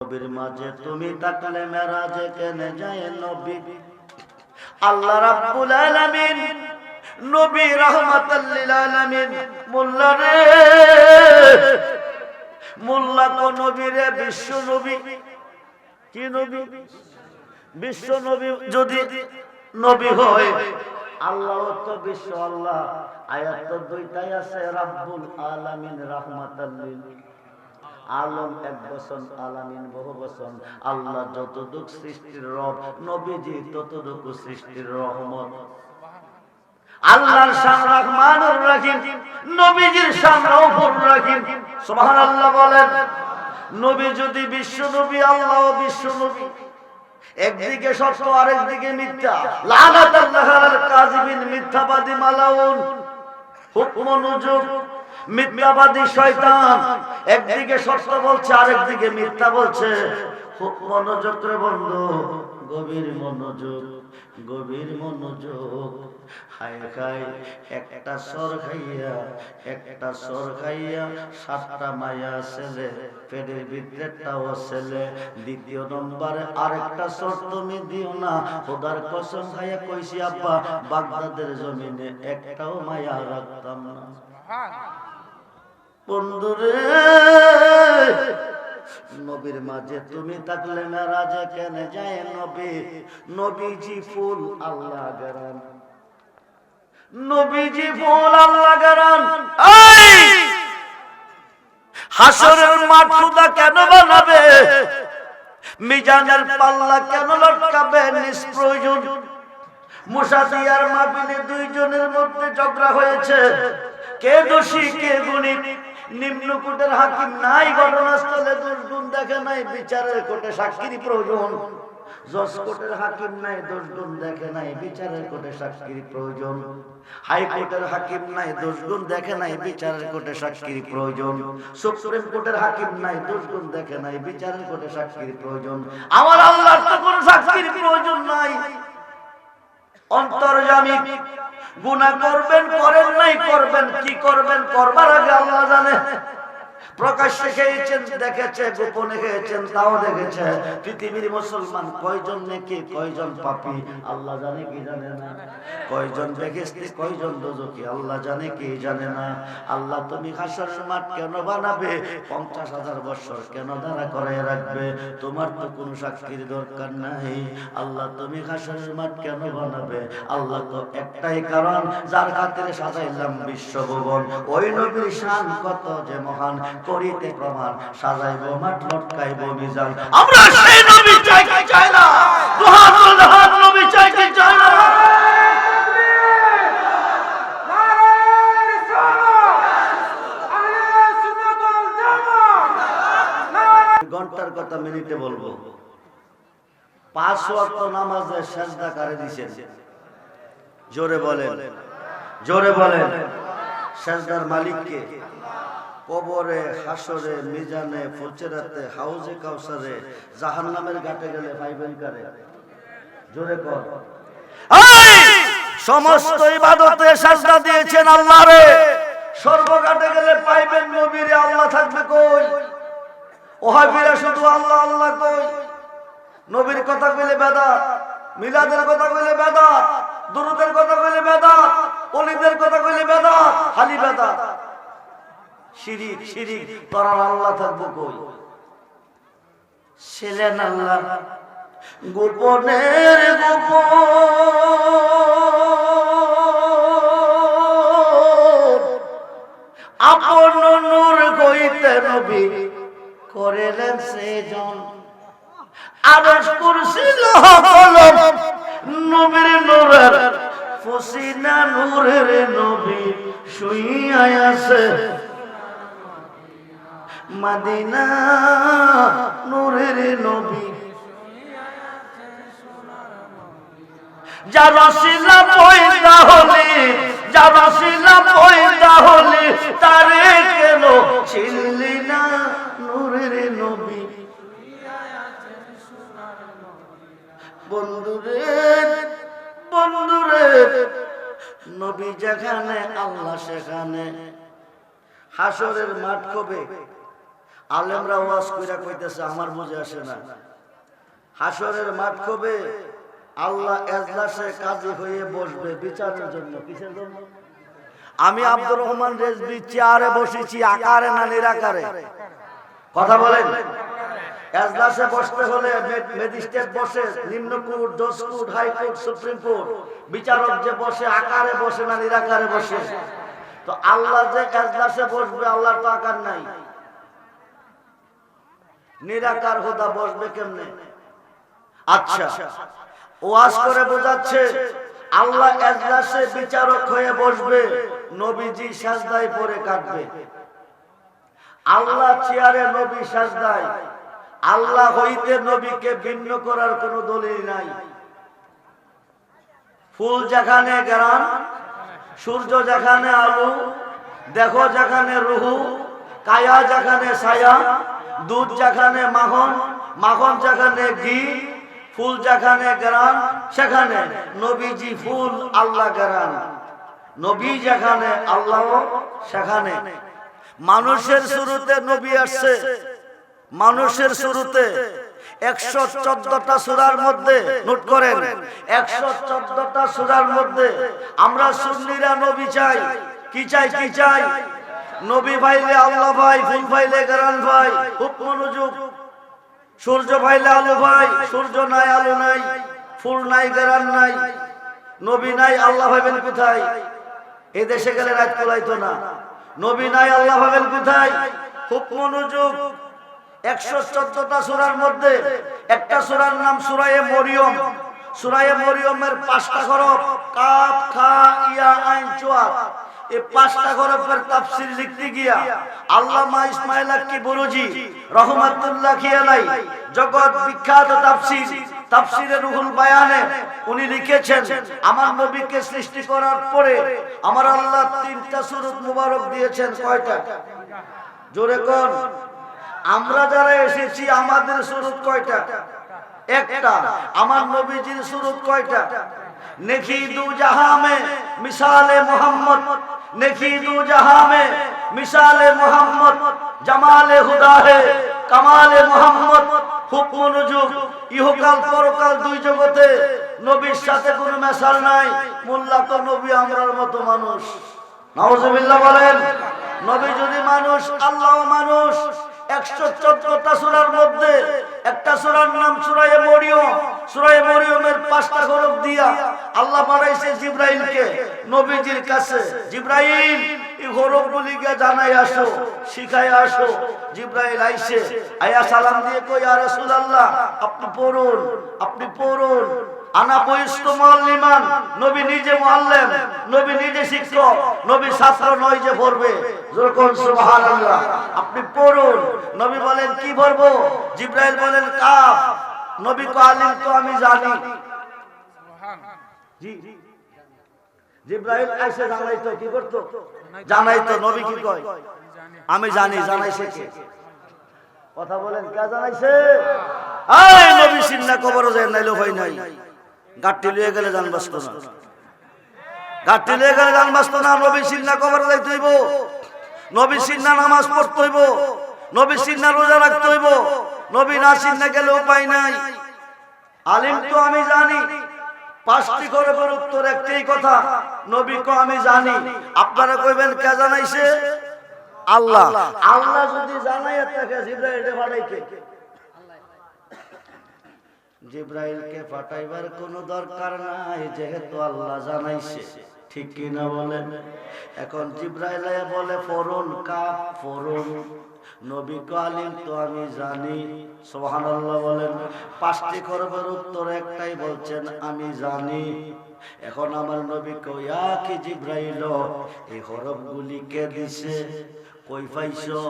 নবীর মাঝে তুমি তাকলে মেরাজে কেনে যায় নবী আল্লাহ রাব্বুল আলামিন নবী রাহমাতাল লিল আলামিন মোল্লা রে মোল্লা কো নবী রে বিশ্ব নবী কি নবী বিশ্ব নবী যদি নবী হয় আল্লাহ তো বিশ্ব আল্লাহ আয়াত তো দুইটাই আছে রাব্বুল আলামিন রাহমাতাল লিল আলম এক বচন আলামিন বহু বচন আল্লাহ যতটুক সৃষ্টির রব নবীজি ততটুকু সৃষ্টির রহমত আল্লাহর শান রহমানুর রহিম নবীজির শান রউফুর রহিম সুবহানাল্লাহ বলেন নবী যদি বিশ্ব নবী আল্লাহ বিশ্ব নবী একদিকে সত্য আরেকদিকে মিথ্যা লানাতুল্লাহ আলাল কাযিবিন মিথ্যাবাদী মালাউন হুকম নুজুব মিথ্যাবাদী শয়তান একদিকে সত্য বলছে আরেকদিকে মিথ্যা বলছে মনোযোগ করে বন্ধু গভীর মনোযোগ হায় খায় একটা সর খাইয়া সাতটা মায়া ছেলে পেটের ভিতরেটাও ছেলে দ্বিতীয় নম্বরে আরেকটা সর তুমি দিও না খোদার কসম খাইয়া কইছি আব্বা বাগদাদের জমিনে একটাও মায়া রাখতাম না বন্ধুরে নবীর মাঝে তুমি থাকলে মেরাজে কেনে যায় নবী নবীজি ফুল আল্লাহ গরান নবীজি ফুল আল্লাহ গরান হাসরের মাঠ খুদা কেন বানাবে মিজানের পাল্লা কেন লটকাবে নিষ্প্রয়োজন মুসাফিয়ার মাহফিলে দুইজনের মধ্যে ঝগড়া হয়েছে কে দোষী কে গুণী নিম্নকোটের হাকিম নাই ঘটনাস্থলে দোষগুণ দেখে নাই বিচারের কোর্টে সাক্ষীর প্রয়োজন জজ কোর্টের হাকিম নাই দোষগুণ দেখে নাই বিচারের কোর্টে সাক্ষীর প্রয়োজন হাইকোর্টের হাকিম নাই দোষগুণ দেখে নাই বিচারের কোর্টে সাক্ষীর প্রয়োজন সুপ্রিম কোর্টের হাকিম নাই দোষগুণ দেখে নাই বিচারের কোর্টে সাক্ষীর প্রয়োজন আমার আল্লাহর তো কোনো সাক্ষীর প্রয়োজন নাই অন্তর্যামী গুনাহ করবেন করেন নাই করবেন কি করবেন করবার আগে আল্লাহ জানে প্রকাশ্যে খেয়েছেন দেখেছে গোপনে খেয়েছেন তাও দেখেছে পৃথিবীর মুসলমান কয়জন নেকি কয়জন পাপী আল্লাহ জানে কি জানে না কয়জন বেহেশতি কয়জন দোজখী আল্লাহ জানে কি জানে না আল্লাহ তুমি হাসরের মাঠ কেন বানাবে 50,000 বছর কেন দাঁড়া করে রাখবে তোমার তো কোনো সাক্ষীর দরকার নাই আল্লাহ তুমি হাসরের মাঠ কেন বানাবে আল্লাহ তো একটাই কারণ যার খাতিরে সাজাইলাম বিশ্বভুবন ওই নবীর শান কত যে মহান করিতে প্রমাণ সাজাইব মাঠ লটকাইব মিজান আমরা সেই নবী চাই কি চাই না দুহাত নবী চাই কি চাই না ঘন্টার কথা মিনিটে বলবো 5 ওয়াক্ত নামাজে সিজদা করে দিয়েছেন জোরে বলেন সিজদার মালিক কে কবরে হাসরে মিজানে ফুলচেরাতে হাউজে কাউসারে জাহান্নামের ঘাটে গেলে পাইবেন কারে জোরে কর সমস্ত ইবাদতে সিজদা দিয়েছেন আল্লাহরে সর্বঘাটে গেলে পাইবেন নবীরে আল্লাহ থাকবে কই ওহাবীরা শুধু আল্লাহ আল্লাহ কই নবীর কথা কইলে বেদাত মিলাদের কথা কইলে বেদাত দুরূদের কথা কইলে বেদাত ওলিদের কথা কইলে বেদাত খালি বেদাত শিরিক করার আল্লাহ থাকবো কই ছিলেন আল্লাহ গোপনের গোপন আপন নূর হইতে নবী করেলেন সেজন আরশ কুরসি লৌহ কলম নবীর নূরের ফসিনা নূরের নবী শুইয়া আছে মদিনা নূরের নবী যারা শিলা পয়দা হলে তারে কেন ছিলি না নূরের নবী বন্ধুরে নবী যেখানে আল্লাহ সেখানে হাসরের মাঠ কবে আলেমরা ওয়াজ কইরা কইতেছে, আমার বুঝে আসে না। হাসরের মাঠ কবে আল্লাহ এজলাসে কাজী হয়ে বসবে বিচারের জন্য। কিসের জন্য? আমি আব্দুর রহমান রেজভী চেয়ারে বসেছি, আকারে না নিরাকারে? কথা বলেন। এজলাসে বসতে হলে ম্যাজিস্ট্রেট বসে, নিম্ন কোর্ট, জজ কোর্ট, হাইকোর্ট, সুপ্রিম কোর্ট, বিচারক যে বসে আকারে বসে না নিরাকারে বসে? তো আল্লাহ যে এজলাসে বসবে, আল্লাহর তো আকার নাই, নিরাকার খোদা বসবে কেমনে? আচ্ছা, ওয়াজ করে বোঝাচ্ছে আল্লাহ এজলাসে বিচারক হয়ে বসবে, নবীজি সাজদায় পড়ে কাঁদবে। আল্লাহ চেয়ারে, নবী সাজদায়। আল্লাহ হইতে নবীকে ভিন্ন করার কোনো দলিল নাই। ফুল যেখানে গ্রাম, সূর্য যেখানে আলো, দেখো যেখানে রুহু, কায়া যেখানে ছায়া, দুধ যেখানে মাখন, মাখন যেখানে ঘি, ফুল যেখানে গ্রাম সেখানে নবীজি ফুল, আল্লাহ গ্রাম। নবী যেখানে আল্লাহ সেখানে। মানুষের শুরুতে নবী আসছে, মানুষের শুরুতে 114টা সূরার মধ্যে, নোট করেন, 114টা সূরার মধ্যে আমরা সুন্নিরা নবী চাই। কি চাই? কি চাই? নবী ভাইলে আল্লাহ ভাই, ফুল ভাইলে গ্রাম ভাই। খুব মনোযোগ। সূর্য ভাইলে আলো ভাই, সূর্য নাই, আলো নাই, ফুল নাই, গ্রাম নাই, নবী নাই, আল্লাহ ভাবেন কোথায়? এ দেশে গেলে রাত কোলাইতো না। নবী নাই, আল্লাহ ভাবেন কোথায়? খুব মনোযোগ। 114টা সূরার মধ্যে একটা সূরার নাম সূরায়ে মরিয়ম। সূরায়ে মরিয়মের 5টা হরফ, কাফ, খা, ইয়া, আইন, চোয়াত। এই 5টা হরফের তাফসীর লিখতে গিয়া আল্লামা ইসমাইল আক্কি বুরুজি রাহমাতুল্লাহি আলাইহি, জগৎ বিখ্যাত তাফসীর, তাফসীরে রুহুল বায়ানে উনি লিখেছেন, আমার নবীকে সৃষ্টি করার পরে আমার আল্লাহ 3টা সূরত মুবারক দিয়েছেন। কয়টা? জোরে কোন? আমরা যারা এসেছি আমাদের সূরত কয়টা? একটা। আমার নবীজির সূরত কয়টা? নেকি দু জাহাঁ মে মিসালে মোহাম্মদ, নেকি দু জাহাঁ মে মিসালে মোহাম্মদ, জামালে হুদা হে কামালে মোহাম্মদ। খুব মনোযোগ। ইহকাল পরকাল দুই জগতে নবীর সাথে কোনো মেশাল নাই। মোল্লা তো নবী আমরার মতো মানুষ। নাউজুবিল্লাহ বলেন। নবী যদি মানুষ, আল্লাহ মানুষ। 114টা সূরার মধ্যে একটা সূরার নাম সূরায়ে মরিয়ম। সূরায়ে মরিয়মের 5টা হরফ দিয়া আল্লাহ পাঠাইছে জিবরাইলকে নবীজির কাছে। জিবরাইল, এই হরফগুলিকে জানাই আসো, শিখাই আসো। জিবরাইল আইছে, আয়া সালাম দিয়ে কই, ইয়া রাসূলুল্লাহ আপনি পড়ুন, আপনি পড়ুন। আনা বয়স্ত মুআল্লিমান, নবী নিজে মুআল্লিম, নবী নিজে শিক্ষক, নবী ছাত্র নয় যে পড়বে। যখন সুবহানাল্লাহ, আপনি পড়ুন। নবী বলেন কি পড়বো? জিবরাইল বলেন কাফ। নবী কো আলিম তো আমি জানি। জি, জিবরাইল আইসে জানাইতো, কি করতো? জানাইতো। নবী কি কয়? আমি জানি। জানাইছে কে? কথা বলেন, কে জানাইছে? এই নবী সিন্না কবরও যায় নাইলো ভাই নাই। গাট্টি লয়ে গেলে জান বাঁচত না, গাট্টি লয়ে গেলে জান বাঁচত না। নবী সিন্না কবর যাইতে হইব, নবী সিন্না নামাজ পড়তে হইব, নবী সিন্না রোজা রাখতে হইব। নবী না সিন্না গেলে উপায় নাই। আলিম তো আমি জানি। 5টি হরফের উত্তর একটাই কথা, নবী কো আমি জানি। আপনারা কইবেন কে জানাইছে? আল্লাহ। আল্লাহ যদি জানাইয়া থাকে জিবরাইলকে পাঠাইতে, জিবরাইলকে পাঠাইবার কোনো দরকার নাই, যেহেতু আল্লাহ জানাইছে। ঠিক কি না বলেন? এখন জিবরাইল বলে ফরুন, কাফ ফরুন। নবী কো আলিম তো আমি জানি। সুবহানাল্লাহ বলেন। 5টি হরফের উত্তর একটাই, বলছেন আমি জানি। এখন আমার নবী কো, ইয়া কি জিবরাইল, এই হরফগুলি কে দিছে? কই পাইছো?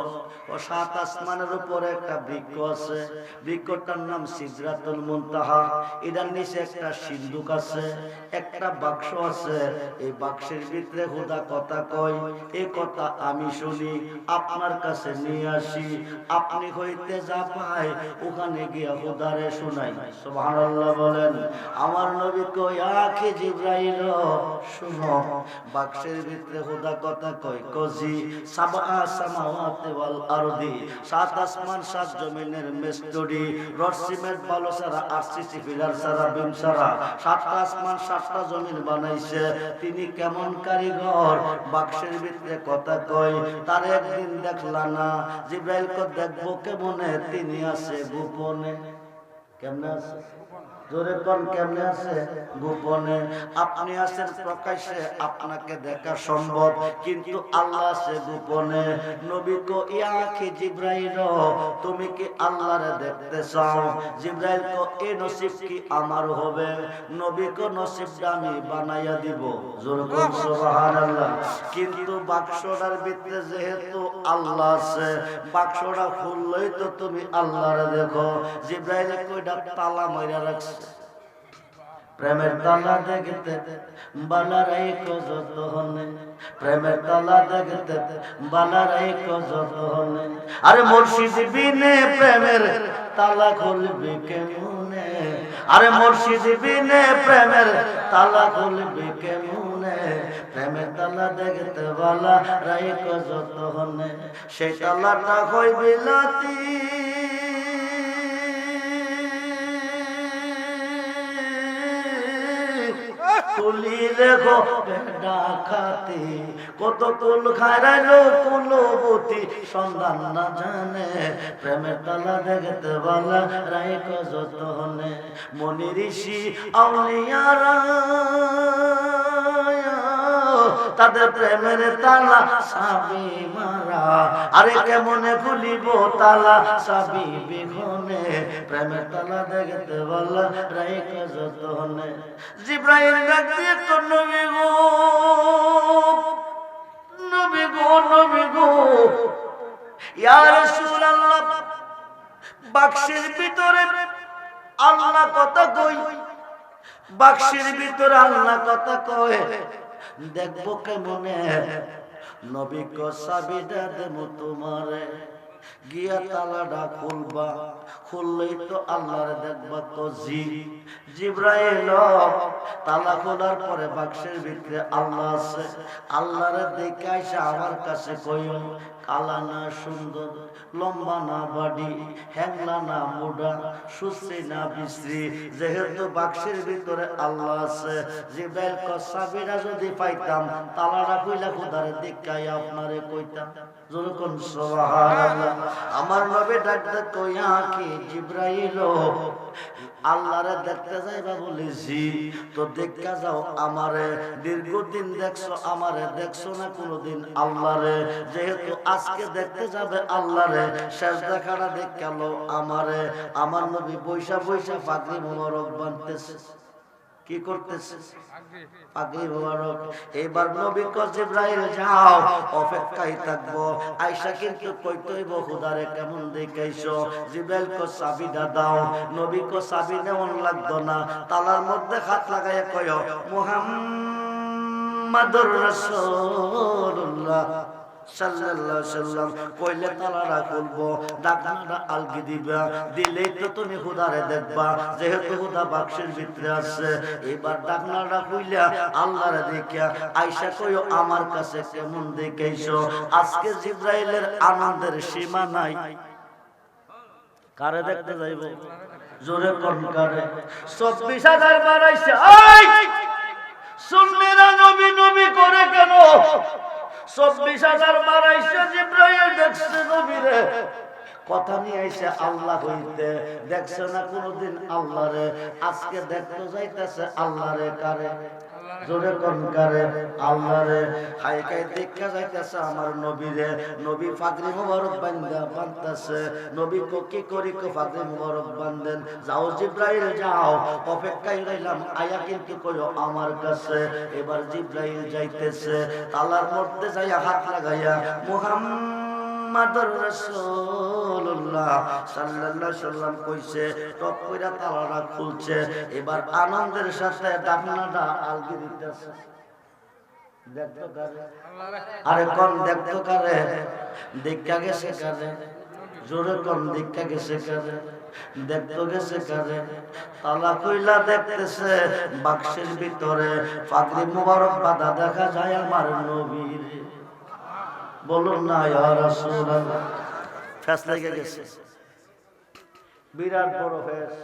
ও 7 আসমানের উপরে একটা বৃক্ষ আছে, বৃক্ষটার নাম সিদরাতুল মুনতাহা। এটার নিচে একটা সিন্ধুক আছে, একটা বাক্স আছে। এই বাক্সের ভিতরে খোদা কথা কয়, এই কথা আমি শুনি, আপনার কাছে নিয়ে আসি। আপনি হইতে যা পায় ওখানে গিয়া খোদারে শোনাই। সুবহানাল্লাহ বলেন। আমার নবী কই, আখে জিবরাইল শুনো, বাক্সের ভিতরে খোদা কথা কয়। কজি সাবা সামাওয়াতি ওয়াল আরদি, সাত আসমান সাত জমিনের মিস্ত্রি, রড সিমেন্ট বালু ছাড়া আরসিসি পিলার ছাড়া বিম ছাড়া সাতটা আসমান সাতটা জমিন বানাইছে। তিনি কেমন কারিগর, বাক্সের ভিতরে কথা কয়। তার একদিন দেখলা না, জিব্রাইল কো দেখবো কেমনে, তিনি আছে গোপনে। কেমনে আছে? জোরে কোন কেমনে আছে? গোপনে। আপনি আছেন প্রকাশ্যে, আপনাকে দেখা সম্ভব, কিন্তু আল্লাহ আছে গোপনে। নবী কো ইয়া আখি জিব্রাইল, তুমি কি আল্লাহরে দেখতে চাও? জিব্রাইল কো এই নসিব কি আমার হবে? নবী কো নসিবটা আমি বানাইয়া দিব। জোরে কোন সুবহানাল্লাহ। কিন্তু বাক্সটার ভিতরে যেহেতু আল্লাহ আছে, বাক্সটা খুললেই তো তুমি আল্লাহরে দেখো। জিব্রাইল কইটা তালা মাইরা রাখছে। প্রেমের তালা দেখতে বালারাই কজত হনে, প্রেমের তালা দেখতে বালারাই কজত হনে। আরে মুর্শিদ বিনে প্রেমের তালা খুলবে কেমনে? আরে মুর্শিদ বিনে প্রেমের তালা খুলবে কেমনে? প্রেমের তালা দেখতে বালারাই কজত হনে। সেই তালাটা হয় বিলাতি, তুলি লেখো ডাকাতি, কত কুল খাইরাইলো কুলবতী, সন্ধান না জানে। প্রেমের তালা দেখতে বালা রাইক যতনে। মনি ঋষি আউলিয়ারা তাদের প্রেমের তালা সাবি মারা। আরে কেমনে খুলিব তালা সাবি বিঘনে? প্রেমের তালা দেখতে বালা রাইক যতনে। জিব্রাইল ডাক দিয়ে তো নবী গো, নবী গো, নবী গো, ইয়া রাসূলুল্লাহ, বাক্সের ভিতরে আল্লাহ কথা কই, বাক্সের ভিতরে আল্লাহ কথা কয়, দেখবো কেমনে? নবী কো চাবিটা দেবো তোমারে, গিয়া তালাটা খুলবা, খুললেই তো আল্লাহরে দেখবা। তো জিব্রাইল তালা খোলার পরে বাক্সের ভিতরে আল্লাহ আছে। আল্লাহরে দেখে আইসা আমার কাছে কইও, কালা না সুন্দর, লম্বা না বাড়ি, হ্যাংলা না মোড়া, সুশ্রী না বিশ্রী, যেহেতু বাক্সের ভিতরে আল্লাহ আছে। জিব্রাইল কয় চাবিটা যদি পাইতাম, তালাটা খুইলা খোদারে দেখাই আপনারে কইতাম। জোরে কোন সুবহানাল্লাহ। আমার নবী ডাকতে কইয়া কি জিব্রাইল, আল্লাহরে দেখতে যাইবা বলেছি তো দেখা যাও আমারে। দীর্ঘদিন দেখছো আমারে, দেখছো না কোনদিন আল্লাহরে। যেহেতু আজকে দেখতে যাবে আল্লাহরে, শেষ দেখাটা দেখালো আমারে। আমার নবী বৈশা বৈশা পাগড়ি মোবারক বাঁধতেছে। কি করতেছে? পাগড়ি মোবারক। এবার নবী কো জিব্রাইল যাও, অপেক্ষায় থাকবো। আয়েশা কিন্তু কইতইব খুদারে কেমন দেখাইছো। জিব্রাইল কো চাবিটা দাও। নবী কো চাবি নেওয়ান লাগতো না, তালার মধ্যে হাত লাগাইয়া কয় মুহাম্মাদুর রাসূলুল্লাহ সাল্লাল্লাহু আলাইহি সাল্লাম। কইলে তালাটা খুলবো, ডাকনাটা আলগি দিবা, দিলেই তো তুমি খুদারে দেখবা। যেহেতু খুদা বাক্সের ভিতরে আছে, এবার ডাকনাটা খুইলা আল্লাহরে দেখিয়া আয়েশা কইও আমার কাছে কেমন দেখাইছো? আজকে জিব্রাইলের আনন্দের সীমা নাই। কারে দেখতে যাইব? জোরে কোন কারে? 24,000 বাড়াইছে। এই সুন্নিরা নবী নবী করে কেন? 24,000 বাড়াইছে। জিব্রাইল দেখছে নবীরে, কথা নিয়ে আইছে আল্লাহ হইতে। দেখছে না কোনদিন আল্লাহরে, আজকে দেখতে যাইতেছে আল্লাহরে। কারে? জোরে কোন কারে? আল্লাহরে। হাই কাই দেখা যাইতেছে আমার নবীরে। নবী পাগড়ি মোবারক বাঁধতেছে। নবী কো কি করি কো পাগড়ি মোবারক বাঁধেন। যাও জিব্রাইল যাও, অপেক্ষায় রইলাম, আয়া কিন্তু কইও আমার কাছে। এবার জিব্রাইল যাইতেছে, তালার মধ্যে যাইয়া হাত লাগাইয়া মুহাম্মাদুর রাসূলুল্লাহ সাল্লাল্লাহু আলাইহি সাল্লাম কইছে, টপ কইরা তালাটা খুলছে। এবার আনন্দের সাথে ডাকনাটা আলগি দিতেছে। দেখতো কারে? আরে কোন দেখতো কারে? দেখা গেছে কারে? জোরে কোন দেখা গেছে কারে? দেখতো গেছে কারে? তালা কইলা দেখতেছে বাক্সের ভিতরে পাগড়ি মোবারক বাঁধা দেখা যায় আমার নবীর। বলুন না ইয়া রাসূলুল্লাহ। ফেস লেগে গেছে, বিরাট বড় ফেস।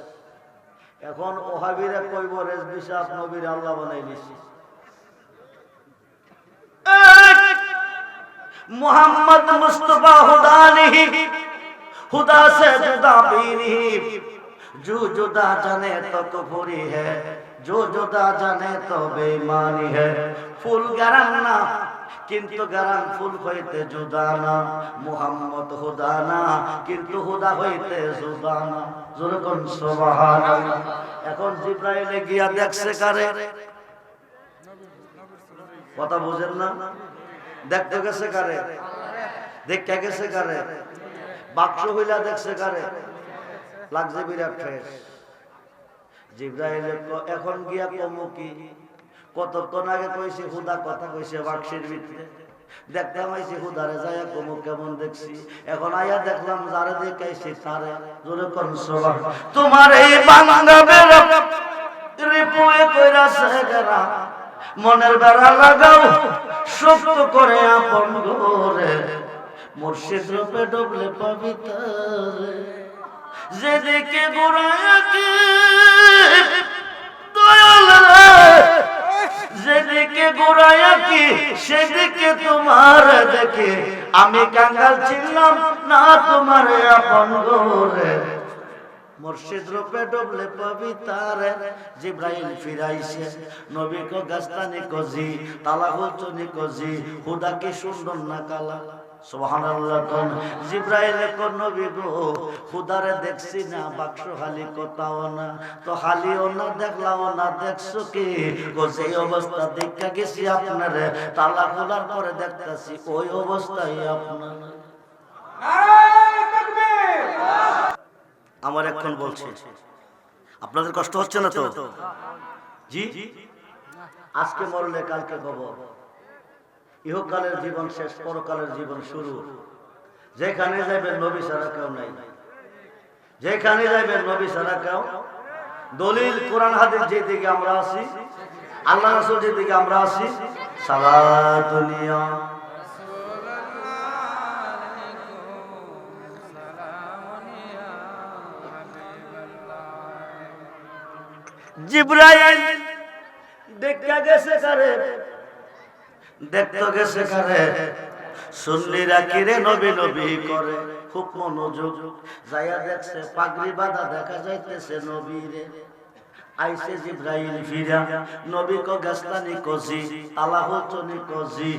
এখন ওহাবিরা কইব রেজভী সাহেব নবীর আল্লাহ বানাই দিছে। मोहम्मद मुस्तफा खुदा नहीं, खुदा से जुदा भी नहीं। जो जुदा जाने तो कुफरी है, जो जुदा जाने तो बेईमानी है। फूल गरम ना किंतु गरम फूल হইতে जुदा ना। मोहम्मद खुदा ना किंतु खुदा হইতে जुदा ना। জোরে কোন সুবহানাল্লাহ। এখন জিবরাইলে গিয়া দেখছে কারে? কথা বুঝেন না? দেখতে গেছে কারে? দেখতে গেছে কারে? বাক্স হইলা দেখছে কারে? লাগছে বিরাট ফেস। জিবরাইল এখন গিয়া কমু কি? কতক্ষণ আগে কইছে খুদা কথা কইছে বাক্সের ভিতরে। দেখতে পাইছি খুদারে যাইয়া কমু কেমন দেখছি। এখন আয়া দেখলাম যারে দেখাইছি তারে। জোরে কোন সুবহানাল্লাহ। তোমার এই বাংলা বেরা রিপুয়ে কইরাছে গেরা, মনের বেড়া লাগাও শক্ত করে আপন ঘরে। মুর্শিদ রূপে ডুবলে পবিত্র, যেদিকে ঘুরায় কি দয়াল রে, যেদিকে ঘুরায় কি সেদিকে তোমার দেখে আমি কাঙ্গাল ছিলাম না তোমার আপন ঘরে। মুর্শিদ রূপে ডুবলে পবিত্র। জিবরাইল ফিরাইছে নবী কো গাস্তানি কোজি, তালা হুচনি কোজি, খুদা কি সুন্দর না কালা। সুবহানাল্লাহ। কোন জিবরাইল কোন নবী গো খুদারে দেখছি না, বাক্স খালি কোথাও না। তো খালিও না দেখলাও না, দেখছো কি গো? সেই অবস্থা দেখা গেছি আপনারে, তালা খোলার পরে দেখতাছি ওই অবস্থায় আপনার। আমার এখন বলছি আপনাদের কষ্ট হচ্ছে না তো? জি, আজকে মরলে কালকে খবর। ইহকালের জীবন শেষ, পরকালের জীবন শুরু। যেখানে যাবেন নবী ছাড়া কেউ নাই, যেখানে যাবেন নবী ছাড়া কেউ। দলিল কোরআন হাদিস যেদিকে আমরা আছি, আল্লাহ রাসূল যেদিকে আমরা আছি, সালাতুনিয়া জিবরাইল দেখা গেছে কারে? দেখতে গেছে কারে? সুন্নিরা কিরে নবী নবী করে, খুব মনোযোগ। যাইয়া দেখছে পাগড়ি বাঁধা দেখা যাইতেছে নবীরে। আইছে জিবরাইল ফিরা নবী কো গাস্তানি কোজি, আল্লাহ চনি কোজি।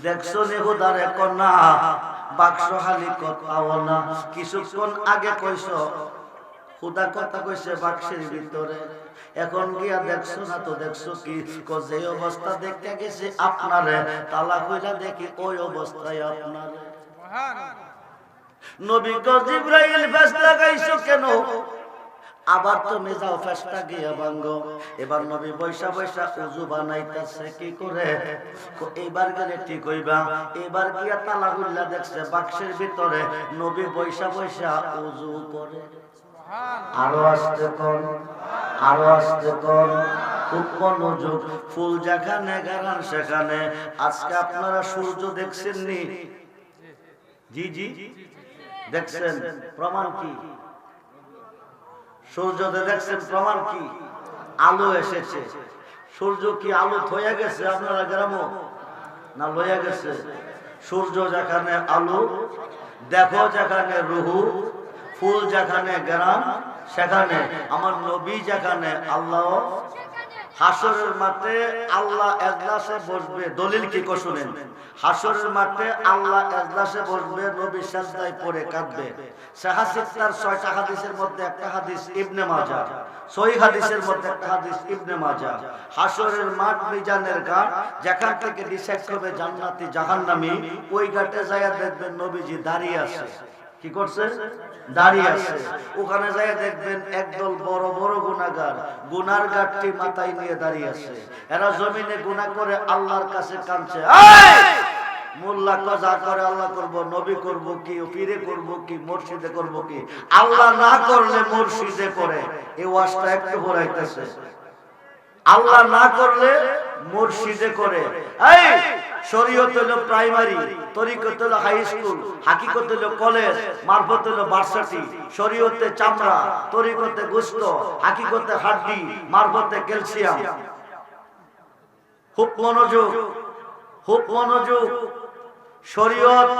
দেখছো নি খুদারে কন্যা, বাক্স খালি কথাও না। কিছুক্ষণ আগে কইছো খুদা কথা কইছে বাক্সের ভিতরে, এখন গিয়া দেখছো না তো দেখছো কি? যে অবস্থা দেখতে গেছে আপনারে, তালা কইলা দেখি ওই অবস্থায় আপনারে। নবী কো জিবরাইল ফেস লাগাইছো কেন? আবার তুমি যাও ফেসটা গিয়া ভাঙ্গো। এবার নবী বৈশা বৈশা উজু বানাইতেছে কি করে? এইবার গেলে ঠিক হইবা। এবার গিয়া তালা খুললা দেখছে বাক্সের ভিতরে নবী বৈশা বৈশা উজু করে। আরো আসতে কোন, আরো আসতে কোন, খুব মনোযোগ। ফুল যেখানে গারান সেখানে। আজকে আপনারা সূর্য দেখছেন নি? জি জি দেখছেন। প্রমাণ কি? সূর্য দেখছেন, প্রমাণ কি? আলো এসেছে। সূর্য কি আলো থইয়া গেছে আপনারা গ্রামও না লইয়া গেছে? সূর্য যেখানে আলো, দেখো যেখানে রুহু, ফুল যেখানে গ্রাম সেখানে আমার নবী, যেখানে আল্লাহ। হাসরের মাঠে আল্লাহ এজলাসে বসবে। দলিল কি কো শুনেন? হাসরের মাঠে আল্লাহ এজলাসে বসবে, নবী সিজদায় পড়ে কাঁদবে। সাহাসিতার 6টা হাদিসের মধ্যে একটা হাদিস ইবনে মাজাহ, সহিহ হাদিসের মধ্যে একটা হাদিস ইবনে মাজাহ। হাসরের মাঠ মিজানের ঘাট, যেখান থেকে ডিসাইড করবে জান্নাতি জাহান্নামী, ওই ঘাটে যায়া দেখবেন নবীজি দাঁড়িয়ে আছে। কি করছে? দাঁড়িয়ে আছে। ওখানে যাই দেখবেন একদল বড় বড় গুনাহগার, গুনার গাঁটটি মাথায় নিয়ে দাঁড়িয়ে আছে। এরা জমিনে গুনাহ করে আল্লাহর কাছে কাঁদছে, মোল্লা কজা করে আল্লাহ করব, নবী করব কি, পীরে করব কি, মুর্শিদে করব কি? আল্লাহ না করলে মুর্শিদে করে। এই ওয়াজটা একটু পড়াইতেছে। আল্লাহ না করলে মুর্শিদে করে। এই শরীয়ত হলো প্রাইমারি, তরিকত হলো হাই স্কুল, হাকিকত হলো কলেজ, মারফত হলো ভার্সিটি। শরীয়তে চামড়া, তরিকতে গোশত, হাকিকতে হাড্ডি, মারফতে ক্যালসিয়াম। খুব মনোযোগ, খুব মনোযোগ। শরীয়ত,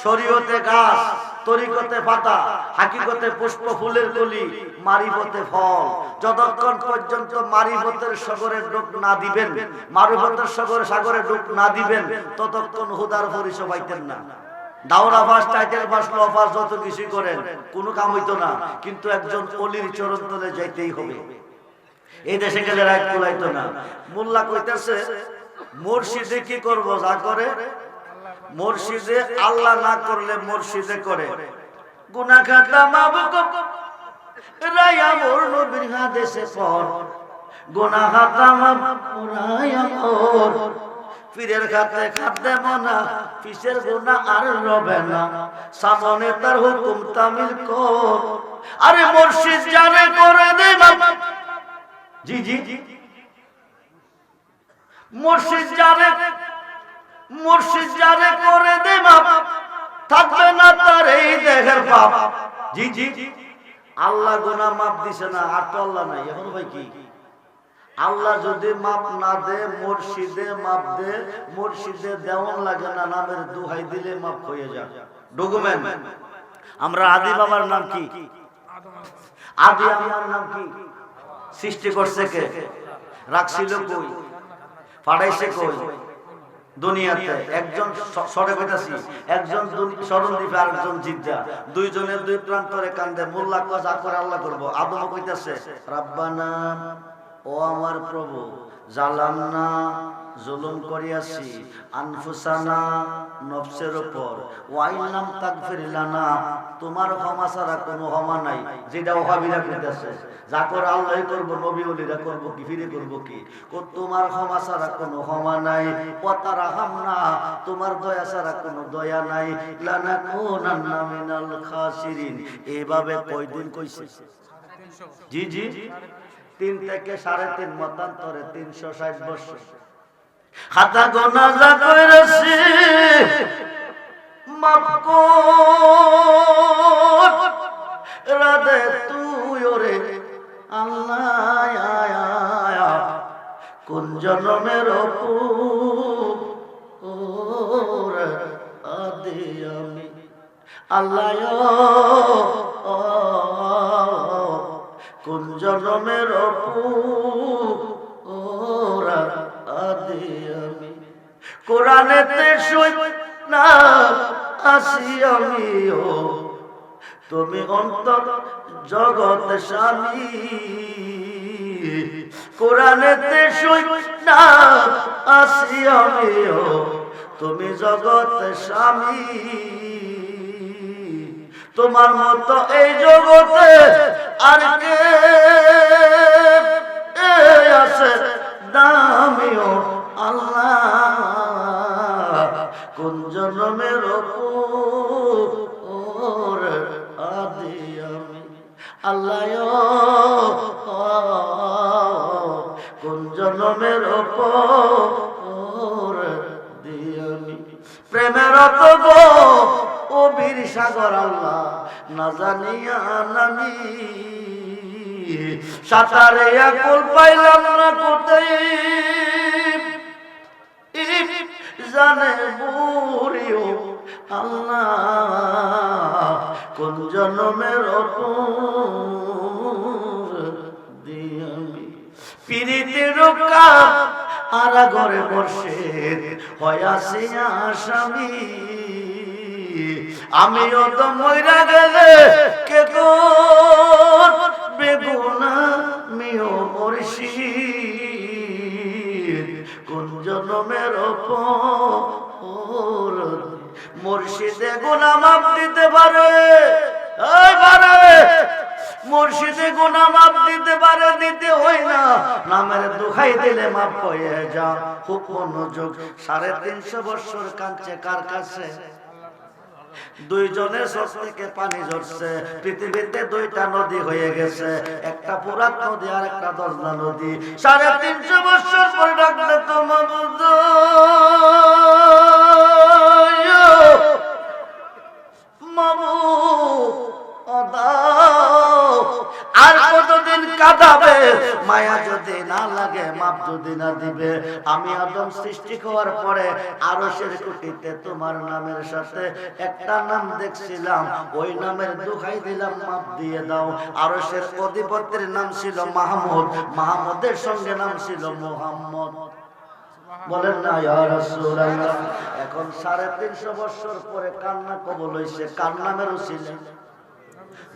শরীয়তে গাছ, তরিকতে পাতা, হাকিকতে পুষ্প ফুলের কলি, মারিফতে ফল। যতক্ষণ পর্যন্ত মারিফতের সাগরে ডুব না দিবেন, মারিফতের সাগরে ডুব না দিবেন, ততক্ষণ হুদার পরিচয় পাইতেন না। দাওরা ফাস, টাইটেল ফাস, ল ফাস, যত কিছু করেন কোনো কাম হইতো না, কিন্তু একজন অলির চরণ তলে যাইতেই হবে। এই দেশে গেলে রাইট কুলাইতো না। মোল্লা কইতেছে মুর্শিদে কি করব, যা করে মুর্শিদে, আল্লাহ না করলে মুর্শিদে করে। গুনাহ খাতা মাফ রায়া মোর নবীর হাদিসে পড়, গুনাহ খাতা মাফ রায়া মোর, পীরের খাতে খাতে মনা, পিসের গুনাহ আর রবে না, সামনে তার হুকুম তামিল কর। আরে মুর্শিদ জানে করে দে মাফ। জি জি জি, মুর্শিদ জানে, মুর্শিদ জানে করে দে মাপ, থাকবে না তার এই দেহের পাপ। জি জি, আল্লাহ গুনাহ মাপ দিছে না, আর তো আল্লাহ নাই। এখন ভাই কি, আল্লাহ যদি মাপ না দে, মুর্শিদে মাপ দে, মুর্শিদে দেওয়ান লাগে না, নামের দোহাই দিলে মাপ হয়ে যায়। ডকুমেন্ট। আমরা আদি বাবার নাম কি? আদি আমার নাম কি? সৃষ্টি করছে কে? রাখছিল কই? পাঠাইছে কই? দুনিয়াতে। একজন সরে কইতাছি, একজন স্মরণ দিবে, আরেকজন জিদ্দা, দুইজনের দুই প্রান্তরে কান্দে। মোল্লা কয় যা করে আল্লাহ করবো। আদম কইতাছে রাব্বানা, ও আমার প্রভু, জালামনা, জুলুম করিয়াছি, আনফুসানা, নফসের উপর, ওয়াইলাম তাগফির লানা, তোমার ক্ষমা ছাড়া কোনো ক্ষমা নাই। যেটা ওহাবিরা কইতাছে, যা করে আল্লাহই করব, নবী ওলিরা করব কি, ফিরে করব কি? তোমার ক্ষমা ছাড়া কোনো ক্ষমা নাই, ওয়াতারহামনা, তোমার দয়া ছাড়া কোনো দয়া নাই, লানাকুনান্না মিনাল খাসিরিন। এভাবে কয়দিন কইছে? জি জি, 3 থেকে 3.5 মতান্তরে 360 বছর। খাতা গোনা যা কইরাছি মাফ কর, রাধে তুই ওরে আল্লাহ, কোন জন্মের অপুর আদি আমি আল্লাহ, কোন জন্মের অপুর আদি আমি। কোরআনেতে শুই না আসি আমিও, তুমি অন্তর জগৎ স্বামী। কোরআনেতে শুই না আসি আমিও, তুমি জগৎ স্বামী। তোমার মতো এই জগতে আর কে আছে দামিও আল্লাহ, কোন জন্মের অপুর আদি আমি আল্লাহ, কোন জন্মের অপুর দি আমি। প্রেমের তো গো ও বীর সাগর আল্লাহ, না জানিয়া নামি, সাঁতারে আকুল পাইলাম না কোথায়, জানে বুড়িও আল্লাহ, কোন জন্মের অপুর দি আমি। পিরিতের কাপ আর ঘরে বসে হয়াছি আসামি, আমিও তো মইরা গেলে কে বেগুনা মিও মুর্শিদ, কোন জন্মের অপর। মুর্শিদে গুনাহ মাফ দিতে পারে, মুর্শিদে গুনাহ মাফ দিতে পারে, দিতে হয় না, নামের দোহাই দিলে মাফ হয়ে যা। খুব মনোযোগ। 350 বছর কাঁদছে কার কাছে? দুইজনের চোখ থেকে পানি ঝরছে। পৃথিবীতে দুইটা নদী হয়ে গেছে, একটা ফুরাত নদী আর একটা দজনা নদী। 350 বছর পরে ডাকলে তো মাবুদ, আর কতদিন কাঁদাবে? মায়া যদি না লাগে, মাপ যদি না দিবে। আমি আদম সৃষ্টি হওয়ার পরে আরশের কুটিতে তোমার নামের সাথে একটা নাম দেখছিলাম, ওই নামের দোহাই দিলাম, মাপ দিয়ে দাও। আরশের অধিপতির নাম ছিল মাহমুদ, মাহমুদের সঙ্গে নাম ছিল মুহাম্মদ। বলেন না ইয়া রাসূলুল্লাহ। এখন 350 বছর পরে কান্না কবুল হইছে, কার নামের উসিলা?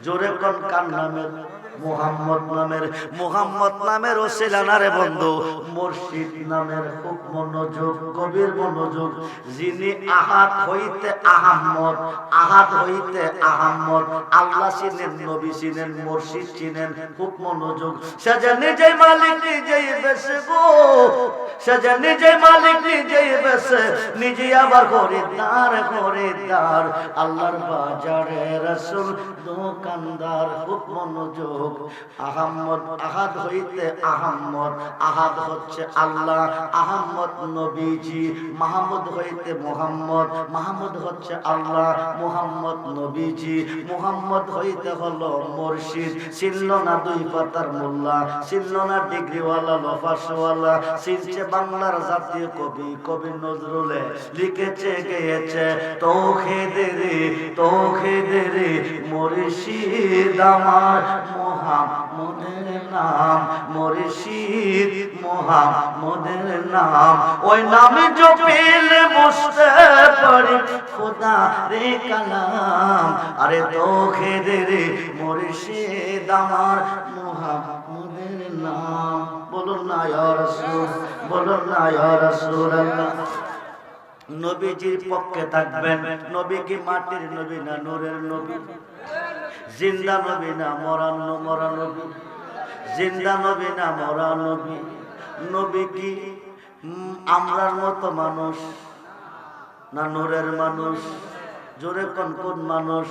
জোরে কোন কার নামের? মুহাম্মদ নামের। মুহাম্মদ নামের ওসিলা না রে বন্ধু, মুর্শিদ নামের। খুব মনোযোগ, গভীর মনোযোগ। যিনি আহাদ হইতে আহম্মদ, আহাদ হইতে আহম্মদ। আল্লাহ চিনেন, নবী চিনেন, মুর্শিদ চিনেন। খুব মনোযোগ। সে যে নিজেই মালিক, নিজেই বেশে গো। সে যে নিজেই মালিক, নিজেই বেশে, নিজেই আবার খরিদ্দার, খরিদ্দার। আল্লাহর বাজারে রাসূল দোকানদার। খুব মনোযোগ। আহম্মদ, আহাদ হইতে আহম্মদ। আহাদ হচ্ছে আল্লাহ, আহম্মদ নবীজি। মাহমুদ হইতে মুহাম্মদ, মাহমুদ হচ্ছে আল্লাহ, মুহাম্মদ নবীজি। মুহাম্মদ হইতে হলো মুর্শিদ। চিনল না দুই পাতার মোল্লা, চিনল না ডিগ্রিওয়ালা, লফাসওয়ালা, চিনছে বাংলার জাতীয় কবি, কবি নজরুলে লিখেছে, গেয়েছে, তৌহিদেরে তৌহিদেরে মুর্শিদ আমার মুহাম্মদের নাম, মুর্শিদ মুহাম্মদের নাম। ওই নামে জপিলে বুঝতে পারি খোদা রে কালাম। আরে তৌহিদেরে মুর্শিদ আমার মুহাম্মদের নাম। বলুন না ইয়া রাসূল, বলুন না ইয়া রাসূলুল্লাহ। নবীজির পক্ষে থাকবেন। নবী কি মাটির নবী না নূরের নবী? জিন্দা নবী না মরা নবী? জিন্দা নবী না মরা নবী? নবী কি আমরার মতো মানুষ না নূরের মানুষ? জোরে কোন কোন মানুষ?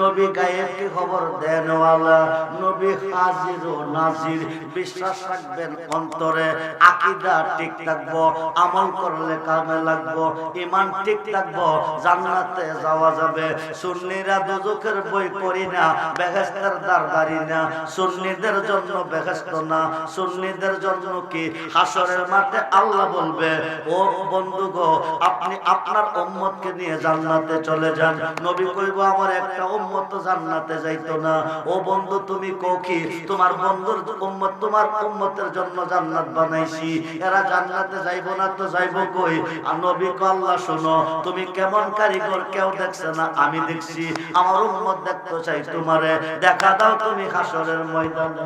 নবী গায়েবকে খবর দেনওয়ালা, নবী হাজির ও নাজির। বিশ্বাস রাখবেন অন্তরে, আকীদা ঠিক থাকবো, আমল করলে কামে লাগবো, ঈমান ঠিক থাকবো, জান্নাতে যাওয়া যাবে। সুন্নিরা দুজকের বই পড়ি না, বেহেশতের দ্বার দাঁড়ি না। সুন্নিদের জন্য বেহেশত না, সুন্নিদের জন্য কি হাসরের মাঠে আল্লাহ বলবে, ও বন্ধু গো, আপনি আপনার উম্মতকে নিয়ে জান্নাতে চলে যান। নবী কইব, আমার একটা উম্মত তো জান্নাতে যাইতো না। ও বন্ধু, তুমি কও কি তোমার বন্ধুর উম্মত, তোমার উম্মতের জন্য জান্নাত বানাইছি, এরা জান্নাতে যাইবো না তো যাইবো কই? আর নবী কো, আল্লাহ শোনো, তুমি কেমন কারিগর কেউ দেখছে না, আমি দেখছি। আমার উম্মত দেখতে চাই তোমারে, দেখা দাও তুমি হাসরের ময়দানে।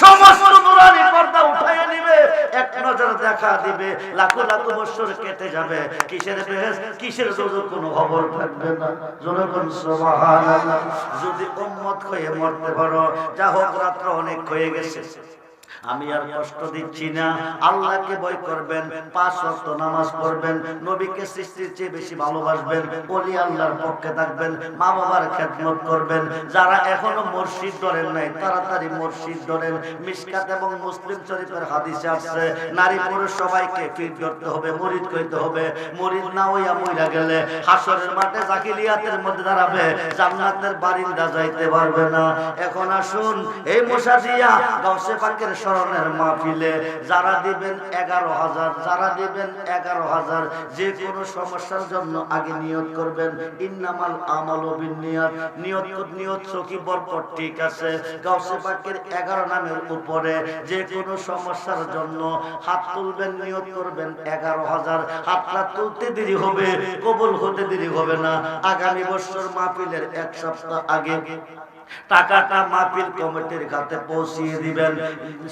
সমস্ত নুরানি পর্দা উঠাইয়া নিবে, এক নজর দেখা দিবে, লাখো লাখো বছর কেটে যাবে। কিসের বেহেশত, কিসের দোজখ, কোনো খবর থাকবে না। জনগণ সুবহানাল্লাহ। যদি উম্মত হয়ে মরতে পারো, যা হোক, রাত্র অনেক হয়ে গেছে, আমি আর কষ্ট দিচ্ছি না। আল্লাহকে ভয় করবেন, 5 ওয়াক্ত নামাজ পড়বেন, নবীকে সৃষ্টির চেয়ে বেশি ভালোবাসবেন, ওলি আল্লাহর পক্ষে থাকবেন, মা বাবার খেদমত করবেন। যারা এখনো মসজিদ ধরেন নাই, তাড়াতাড়ি মসজিদ ধরেন। মিশকাত এবং মুসলিম শরীফের হাদিসে আছে, নারী পুরুষ সবাইকে ফিট করতে হবে, মুরিদ করতে হবে। মুরিদ না হইয়া মইরা গেলে হাসরের মাঠে জাকিলিয়াতের মধ্যে দাঁড়াবে, জান্নাতের বারিন্দা যাইতে পারবে না। এখন আসুন, এই মুসাদিয়া গাউসে পাকের স্মরণের মাহফিলে যারা দিবেন 11,000, যারা দিবেন 11,000, যে কোনো সমস্যার জন্য আগে নিয়ত করবেন, ইন্নামাল আমালু বিন্নিয়াত। নিয়ত সকি বরকত ঠিক আছে। গাউসে পাকের 11 নামের উপরে যে কোনো সমস্যার জন্য হাত তুলবেন, নিয়ত করবেন 11,000। হাতটা তুলতে দেরি হবে, কবুল হতে দেরি হবে না। আগামী বছর মাহফিলের 1 সপ্তাহ আগে টাকাটা মাহফিল কমিটির কাছে পৌঁছিয়ে দিবেন।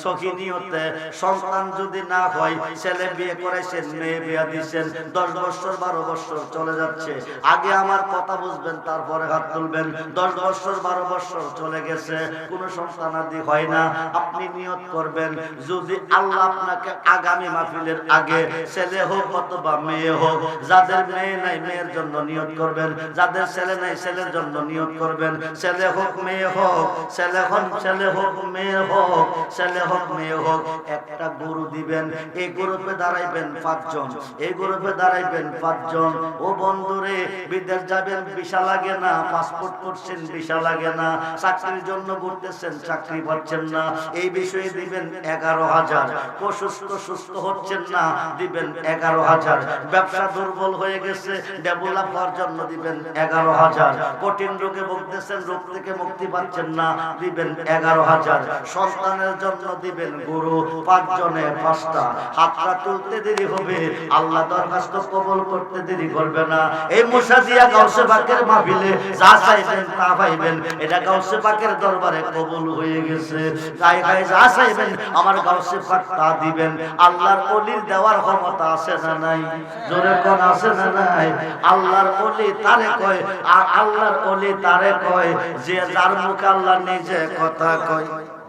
সখী নিয়তে সন্তান যদি না হয়, ছেলে বিয়ে করেছেন, মেয়ে বিয়ে দিচ্ছেন, 10 বছর 12 বছর চলে যাচ্ছে, আগে আমার কথা বুঝবেন, তারপরে হাত তুলবেন। 10 বছর 12 বছর চলে গেছে, কোনো সন্তান আদি হয় না, আপনি নিয়ত করবেন যদি আল্লাহ আপনাকে আগামী মাহফিলের আগে ছেলে হোক অথবা মেয়ে হোক, যাদের মেয়ে নাই মেয়ের জন্য নিয়ত করবেন, যাদের ছেলে নাই ছেলের জন্য নিয়ত করবেন। ছেলে হোক মেয়ে হোক, ছেলে হোক মেয়ে হোক, ছেলে হোক মেয়ে হোক, একটা গরু দিবেন। এই গ্রুপে দাঁড়াইবেন 5 জন, এই গ্রুপে দাঁড়াইবেন 5 জন। ও বন্ধুরে, বিদেশ যাবেন ভিসা লাগে না, পাসপোর্ট করছেন ভিসা লাগে না, চাকরির জন্য ঘুরতেছেন চাকরি পাচ্ছেন না, এই বিষয়ে দিবেন 11,000। অসুস্থ সুস্থ হচ্ছেন না, দিবেন 11,000। ব্যবসা দুর্বল হয়ে গেছে, ডেভেলপ হওয়ার জন্য দিবেন 11,000। কঠিন রোগে ভুগতেছেন, রোগ থেকে মুক্তি পাচ্ছেন না, দিবেন 11,000। সন্তানের জন্য দিবেন গরু, 5 জনে 5টা। হাতটা তুলতে দেরি হবে, আল্লাহ দরখাস্ত কবুল করতে দেরি করবে না। এই মুসাদিয়া গাউসে পাকের মাহফিলে যা চাইবেন তা পাইবেন, এটা গাউসে পাকের দরবারে কবুল হয়ে গেছে। তাই যা চাইবেন আমার গাউসে পাক তা দিবেন। আল্লাহর ওলির দেওয়ার ক্ষমতা আছে না নাই? জোরে কোন আছে না নাই? আল্লাহর ওলি তারে কয়, আর আল্লাহর ওলি তারে কয় যে যার মুখে আল্লাহ নিজে কথা কয়।